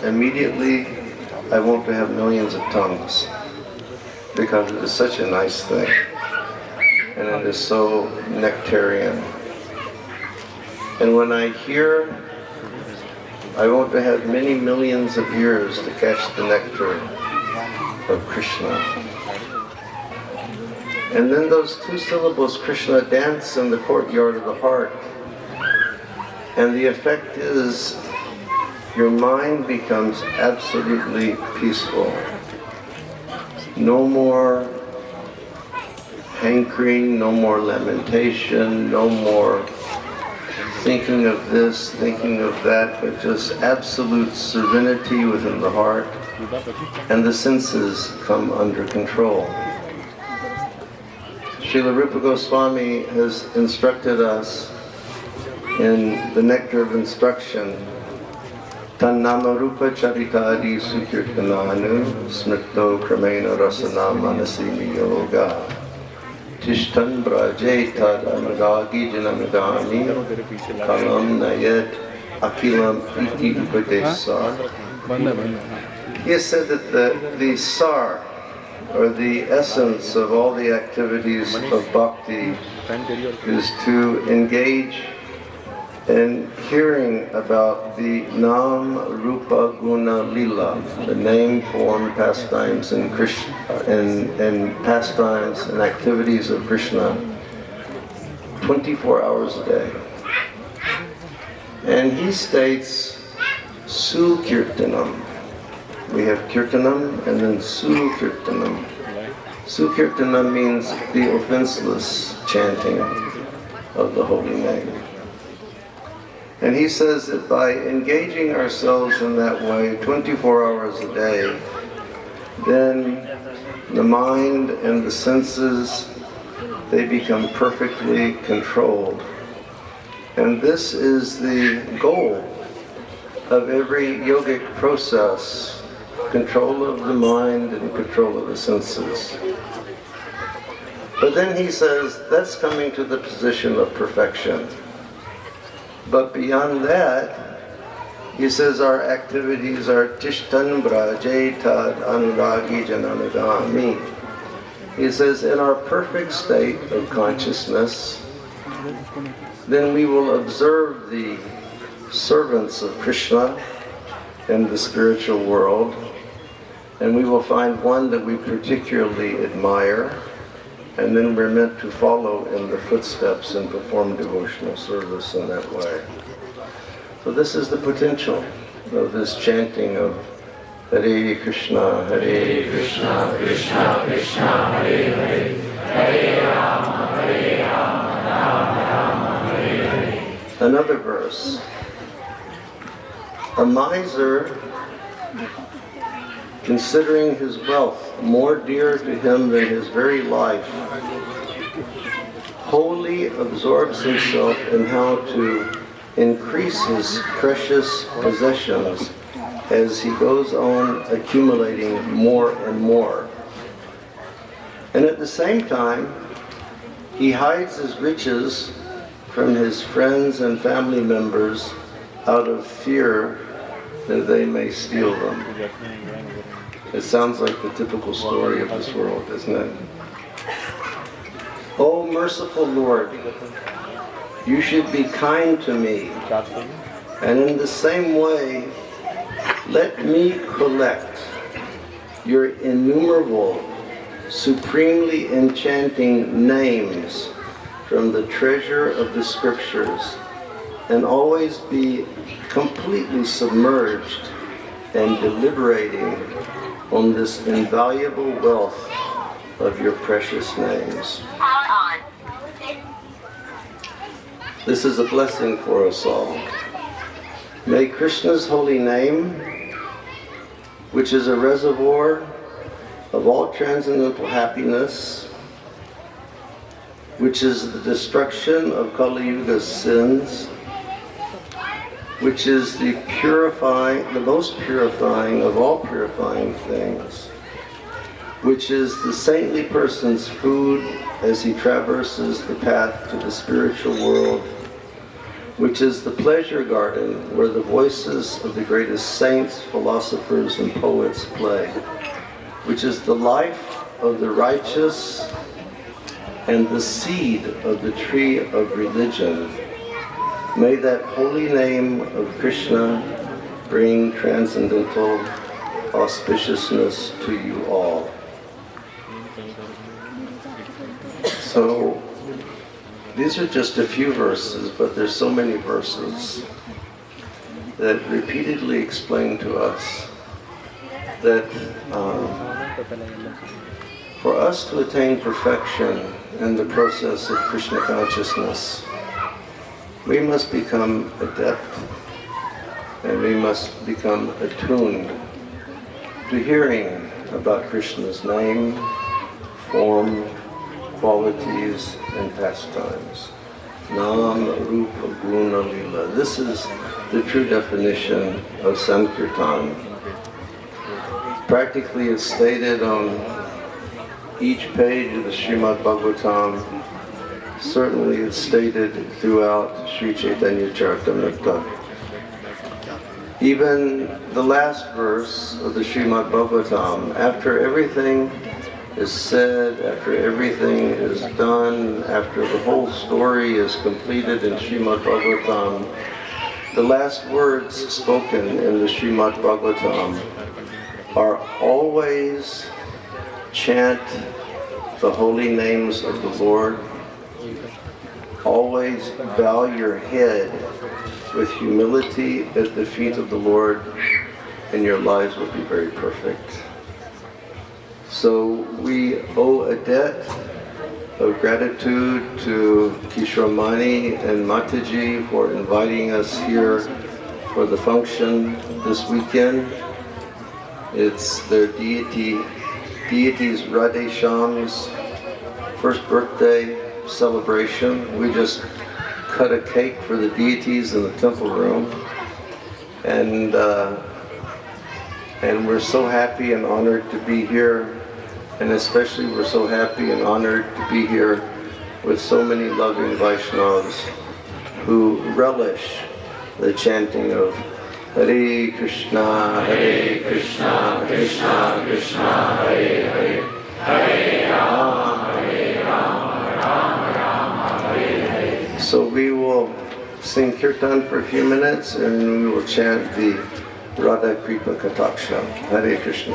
immediately I want to have millions of tongues, because it is such a nice thing, and it is so nectarian. And when I hear, I want to have many millions of years to catch the nectar of Krishna. And then those two syllables, Krishna, dance in the courtyard of the heart. And the effect is, your mind becomes absolutely peaceful. No more hankering, no more lamentation, no more thinking of this, thinking of that, but just absolute serenity within the heart, and the senses come under control. Srila Rupa Goswami has instructed us in the Nectar of Instruction, Tannama Rupa Charitadi Sukirtananu Smrito Kramena Rasana Manasimi Yoga Tishtan Braje Tad Anuragi Janamidani Kalam Nayet Akilam Iti Upadesa. He has said that the sar, or the essence of all the activities of bhakti, is to engage in hearing about the Nam Rupa Guna Lila, the name, form, pastimes, and Krishna, and pastimes and activities of Krishna, 24 hours a day. And he states Sukirtanam. We have Kirtanam and then Sukirtanam. Sukirtanam means the offenseless chanting of the holy name. And he says that by engaging ourselves in that way 24 hours a day, then the mind and the senses, they become perfectly controlled. And this is the goal of every yogic process: control of the mind and control of the senses. But then he says that's coming to the position of perfection. But beyond that, he says our activities are Tishtan Braje Tad Anuragi Jananagami. He says in our perfect state of consciousness, then we will observe the servants of Krishna in the spiritual world, and we will find one that we particularly admire, and then we're meant to follow in the footsteps and perform devotional service in that way. So this is the potential of this chanting of Hare Krishna, Hare Krishna, Krishna Krishna, Hare Hare, Hare Rama, Rama Rama, Hare Hare. Another verse. A miser, considering his wealth more dear to him than his very life, wholly absorbs himself in how to increase his precious possessions as he goes on accumulating more and more. And at the same time, he hides his riches from his friends and family members out of fear that they may steal them. It sounds like the typical story of this world, doesn't it? Oh, merciful Lord, you should be kind to me, and in the same way, let me collect your innumerable, supremely enchanting names from the treasure of the scriptures, and always be completely submerged and deliberating on this invaluable wealth of your precious names. This is a blessing for us all. May Krishna's holy name, which is a reservoir of all transcendental happiness, which is the destruction of Kali Yuga's sins, which is the most purifying of all purifying things, which is the saintly person's food as he traverses the path to the spiritual world, which is the pleasure garden where the voices of the greatest saints, philosophers, and poets play, which is the life of the righteous and the seed of the tree of religion. May that holy name of Krishna bring transcendental auspiciousness to you all. So, these are just a few verses, but there's so many verses that repeatedly explain to us that for us to attain perfection in the process of Krishna consciousness, we must become adept and we must become attuned to hearing about Krishna's name, form, qualities, and pastimes. Nam, Rupa, Guna, Lila. This is the true definition of Sankirtan. Practically it's stated on each page of the Srimad Bhagavatam. Certainly it's stated throughout Sri Chaitanya Charitamrita. Even the last verse of the Srimad Bhagavatam, after everything is said, after everything is done, after the whole story is completed in Srimad Bhagavatam, the last words spoken in the Srimad Bhagavatam are always chant the holy names of the Lord, always bow your head with humility at the feet of the Lord, and your lives will be very perfect. So we owe a debt of gratitude to Kishramani and Mataji for inviting us here for the function this weekend. It's their deity's Radheshyam's first birthday celebration. We just cut a cake for the deities in the temple room, and we're so happy and honored to be here. And especially we're so happy and honored to be here with so many loving Vaishnavas who relish the chanting of Hare Krishna, Krishna Krishna, Hare Hare, Hare Rama, Rama Rama, Hare Hare. So we will sing Kirtan for a few minutes and we will chant the Radha Kripa Kataksha. Hare Krishna.